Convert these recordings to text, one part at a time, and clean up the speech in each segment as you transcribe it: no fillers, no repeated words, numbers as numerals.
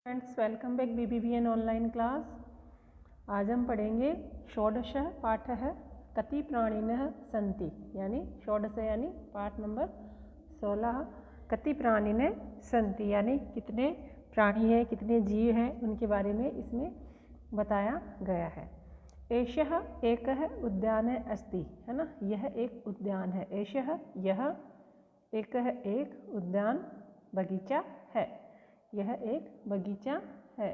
Friends, welcome back BBBN online class. आज हम पढ़ेंगे षोडश पाठ है कति प्राणिनः सन्ति, यानी षोडश यानी पाठ नंबर 16। कति प्राणिनः सन्ति यानी कितने प्राणी हैं, कितने जीव हैं, उनके बारे में इसमें बताया गया है। एषः एकः उद्यान अस्ति, है ना, यह एक उद्यान है। एषः यह, एकः एक, उद्यान बगीचा है, यह एक बगीचा है।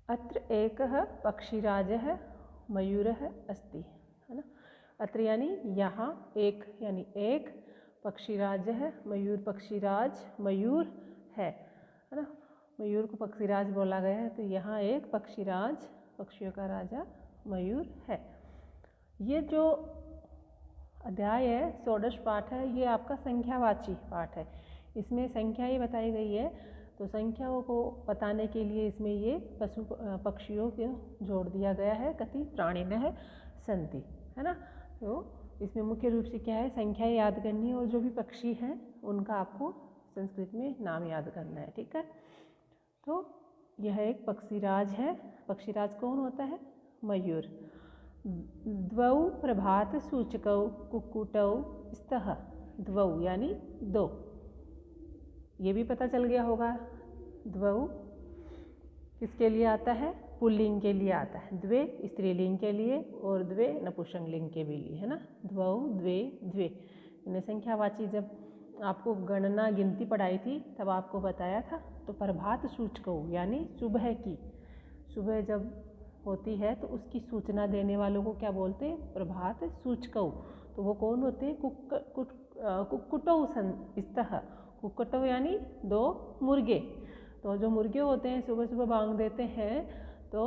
अत्र एकः पक्षीराजः मयूरः अस्ति, है ना। अत्र यानी यहाँ, एक यानी एक, पक्षीराजः मयूर, पक्षीराज मयूर है ना। मयूर को पक्षीराज बोला गया है, तो यहाँ एक पक्षीराज, पक्षियों का राजा मयूर है। ये जो अध्याय है, षोडश पाठ है, ये आपका संख्यावाची पाठ है। इसमें संख्या ही बताई गई है, तो संख्याओं को बताने के लिए इसमें ये पशु पक्षियों को जोड़ दिया गया है। कति प्राणिनः सन्ति, है ना। तो इसमें मुख्य रूप से क्या है, संख्या याद करनी है और जो भी पक्षी हैं उनका आपको संस्कृत में नाम याद करना है, ठीक है। तो यह एक पक्षीराज है। पक्षीराज कौन होता है? मयूर। द्वौ प्रभात सूचकौ कुक्कुटौ स्तः, द्वौ यानी दो, ये भी पता चल गया होगा। द्वौ किसके लिए आता है? पुल्लिंग के लिए आता है। द्वे स्त्रीलिंग के लिए और द्वे नपुंसकलिंग के भी लिए, है ना। द्वौ, द्वे, द्वे। इन्हें संख्यावाची जब आपको गणना गिनती पढ़ाई थी तब आपको बताया था। तो प्रभात सूचकौ यानी सुबह की, सुबह जब होती है तो उसकी सूचना देने वालों को क्या बोलते हैं? प्रभात सूचकौ। तो वो कौन होते हैं? कुक्कुटौ स्तः, कुक्कुटौ यानी दो मुर्गे। तो जो मुर्गे होते हैं सुबह सुबह बांग देते हैं, तो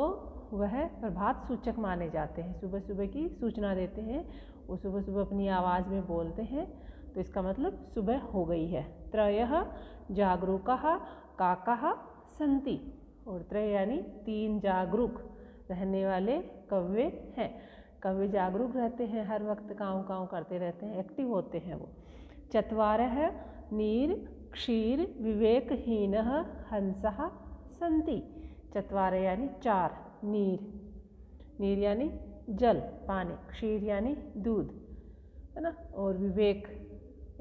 वह प्रभात सूचक माने जाते हैं, सुबह सुबह की सूचना देते हैं। वो सुबह सुबह अपनी आवाज़ में बोलते हैं, तो इसका मतलब सुबह हो गई है। त्रयः जागरूकः काकाः सन्ति, और त्रय यानी तीन, जागरूक रहने वाले कौवे हैं। कौवे जागरूक रहते हैं, हर वक्त काँव काँव करते रहते हैं, एक्टिव होते हैं वो। चत्वारः नीर क्षीर विवेकहीनः हंसः सन्ति, चत्वार यानी चार, नीर, नीर यानी जल, पानी, क्षीर यानी दूध, है ना, और विवेक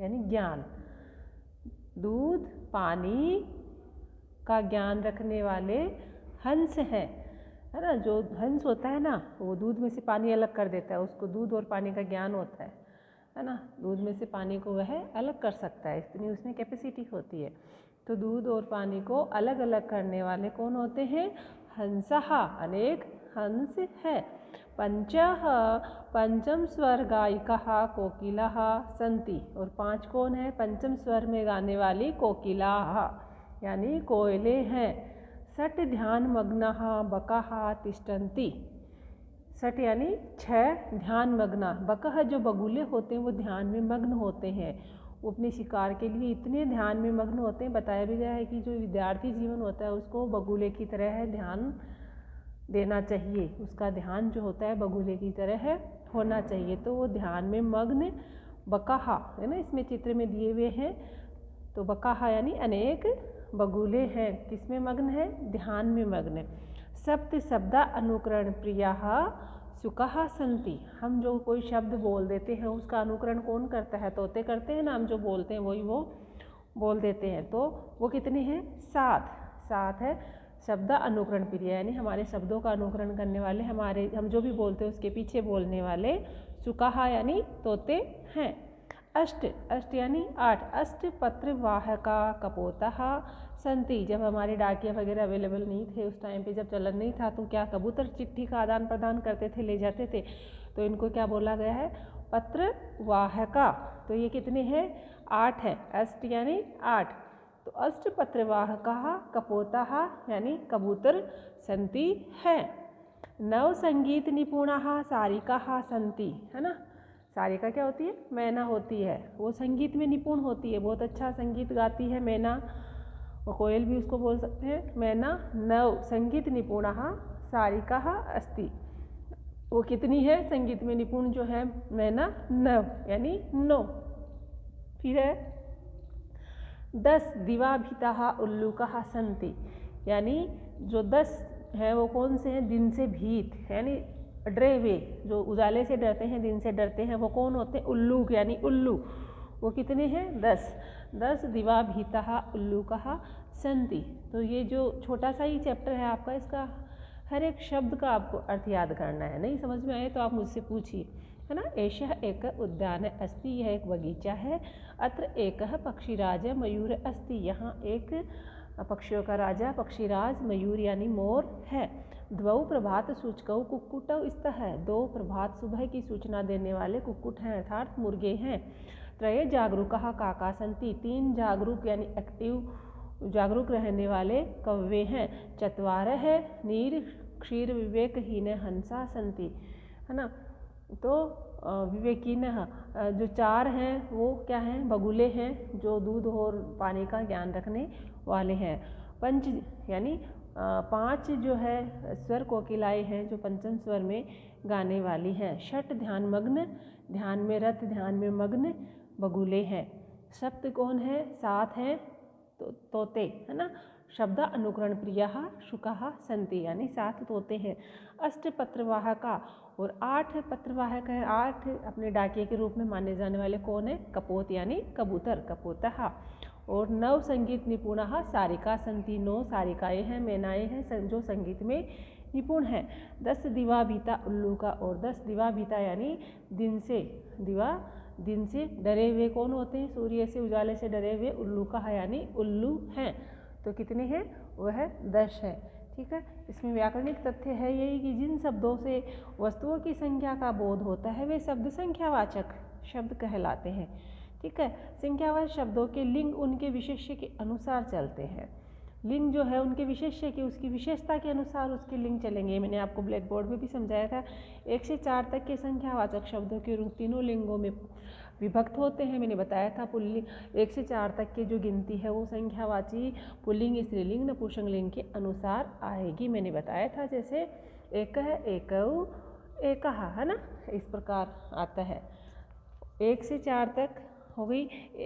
यानी ज्ञान। दूध पानी का ज्ञान रखने वाले हंस हैं, है ना। जो हंस होता है ना, वो दूध में से पानी अलग कर देता है, उसको दूध और पानी का ज्ञान होता है ना। दूध में से पानी को वह अलग कर सकता है, इतनी उसमें कैपेसिटी होती है। तो दूध और पानी को अलग अलग करने वाले कौन होते हैं? हंसः, अनेक हंस है। पंचः पंचम स्वर गायिकाः कोकिलाः सन्ति, और पांच कौन है? पंचम स्वर में गाने वाली कोकिलाः यानी कोयले हैं। षट् ध्यानमग्नाः बकाः तिष्ठन्ति, षट् यानी छह, ध्यान मग्ना, बकह जो बगुले होते हैं वो ध्यान में मग्न होते हैं। वो अपने शिकार के लिए इतने ध्यान में मग्न होते हैं। बताया भी गया है कि जो विद्यार्थी जीवन होता है उसको बगुले की तरह है ध्यान देना चाहिए, उसका ध्यान जो होता है बगुले की तरह है होना चाहिए। तो वो ध्यान में मग्न बकाह, है ना, इसमें चित्र में दिए हुए हैं। तो बकाह यानी अनेक बगुले हैं, किसमें मग्न है? ध्यान में मग्न। सप्त शब्द अनुकरण प्रियाः सुकाः सन्ति, हम जो कोई शब्द बोल देते हैं उसका अनुकरण कौन करता है? तोते करते हैं ना, हम जो बोलते हैं वही वो बोल देते हैं। तो वो कितने हैं? सात, सात है शब्द अनुकरण प्रिय, यानी हमारे शब्दों का अनुकरण करने वाले, हमारे हम जो भी बोलते हैं उसके पीछे बोलने वाले सुकाः यानी तोते हैं। अष्ट, अष्ट यानी आठ, अष्ट पत्र वाहका कपोतः सन्ति, जब हमारे डाकिया वगैरह अवेलेबल नहीं थे उस टाइम पे, जब चलन नहीं था, तो क्या कबूतर चिट्ठी का आदान प्रदान करते थे, ले जाते थे, तो इनको क्या बोला गया है? पत्र वाहका। तो ये कितने हैं? आठ है, अष्ट यानी आठ। तो अष्ट पत्र वाहकाः कपोतः यानी कबूतर सन्ति है। नव संगीत निपुणाः सारिकाः सन्ति, है ना। सारिका क्या होती है? मैना होती है, वो संगीत में निपुण होती है, बहुत अच्छा संगीत गाती है मैना, और कोयल भी उसको बोल सकते हैं मैना। नव संगीत निपुणाः सारिकाः अस्ति, वो कितनी है संगीत में निपुण जो है? मैना नव यानी 9। फिर है 10 दिवाभिताः उल्लूकाः सन्ति, यानी जो 10 हैं वो कौन से हैं? दिन से भीत यानी डरे हुए, जो उजाले से डरते हैं, दिन से डरते हैं, वो कौन होते हैं? उल्लूक यानी उल्लू। वो कितने हैं? 10 दिवाभिताः उल्लूकाः सन्ति। तो ये जो छोटा सा ही चैप्टर है आपका, इसका हर एक शब्द का आपको अर्थ याद करना है। नहीं समझ में आए तो आप मुझसे पूछिए, है ना। एषः एक उद्यान अस्ति, यह एक बगीचा है। अत्र एकः पक्षीराज मयूर अस्ति, यहाँ एक पक्षियों का राजा पक्षीराज मयूर यानी मोर है। द्वौ प्रभात सूचकौ कुक्कुटौ स्तः, 2 प्रभात सुबह की सूचना देने वाले कुक्कुट हैं अर्थात मुर्गे हैं। त्रये जागरूकाः काका सन्ति, 3 जागरूक यानी एक्टिव जागरूक रहने वाले कौवे हैं। चत्वारः नीर क्षीर विवेकहीन हंसा सन्ति, है ना। तो विवेकीन जो 4 हैं वो क्या हैं? बगुले हैं, जो दूध और पानी का ज्ञान रखने वाले हैं। पंच यानी 5 जो है स्वर कोकिलाएँ हैं, जो पंचम स्वर में गाने वाली हैं। षट ध्यान मग्न, ध्यान में रत, ध्यान में मग्न बगुले हैं। सप्त कौन है? 7 हैं तोते, है ना। शब्द अनुकरण प्रियः शुकाः सन्ति, यानी 7 तोते हैं। अष्ट पत्रवाहका, और 8 पत्रवाहक है। 8 अपने डाकिये के रूप में माने जाने वाले कौन है? कपोत यानी कबूतर, कपोतः। और 9 संगीत निपुणः सारिका सन्ति, 9 सारिकाएँ हैं, मैनाएँ हैं जो संगीत में निपुण हैं। 10 दिवाभिता उल्लूका, और 10 दिवाभिता यानी दिन से, दिवा दिन से डरे हुए कौन होते हैं? सूर्य से उजाले से डरे हुए उल्लूका यानी उल्लू हैं। तो कितने हैं? वह 10 है। ठीक है। इसमें व्याकरणिक तथ्य है यही कि जिन शब्दों से वस्तुओं की संख्या का बोध होता है वे शब्द संख्यावाचक शब्द कहलाते हैं। ठीक है। संख्यावाचक शब्दों के लिंग उनके विशेष्य के अनुसार चलते हैं। लिंग जो है उनके विशेष्य के, उसकी विशेषता के अनुसार उसके लिंग चलेंगे। मैंने आपको ब्लैक बोर्ड में भी समझाया था। 1 से 4 तक के संख्यावाचक शब्दों के रूप तीनों लिंगों में विभक्त होते हैं। मैंने बताया था पुल्लिंग 1 से 4 तक की जो गिनती है वो संख्यावाची पुल्लिंग, स्त्रीलिंग, नपुंसक लिंग के अनुसार आएगी। मैंने बताया था जैसे एकः, एकौ, एकः, है ना, इस प्रकार आता है। 1 से 4 तक हो गई।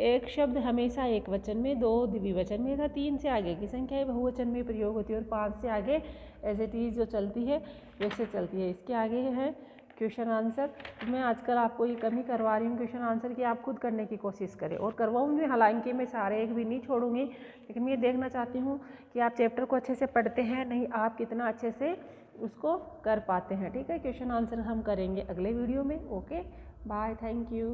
एक शब्द हमेशा एक वचन में, 2 द्विवचन में था, 3 से आगे की संख्या बहुवचन में प्रयोग होती है, और 5 से आगे एज इट इज़ जो चलती है वैसे चलती है। इसके आगे है क्वेश्चन आंसर। मैं आजकल आपको ये कमी करवा रही हूँ क्वेश्चन आंसर की, आप खुद करने की कोशिश करें और करवाऊँगी। हालांकि मैं सारे एक भी नहीं छोड़ूंगी, लेकिन मैं ये देखना चाहती हूँ कि आप चैप्टर को अच्छे से पढ़ते हैं, नहीं आप कितना अच्छे से उसको कर पाते हैं। ठीक है। क्वेश्चन आंसर हम करेंगे अगले वीडियो में। Okay, bye, thank you.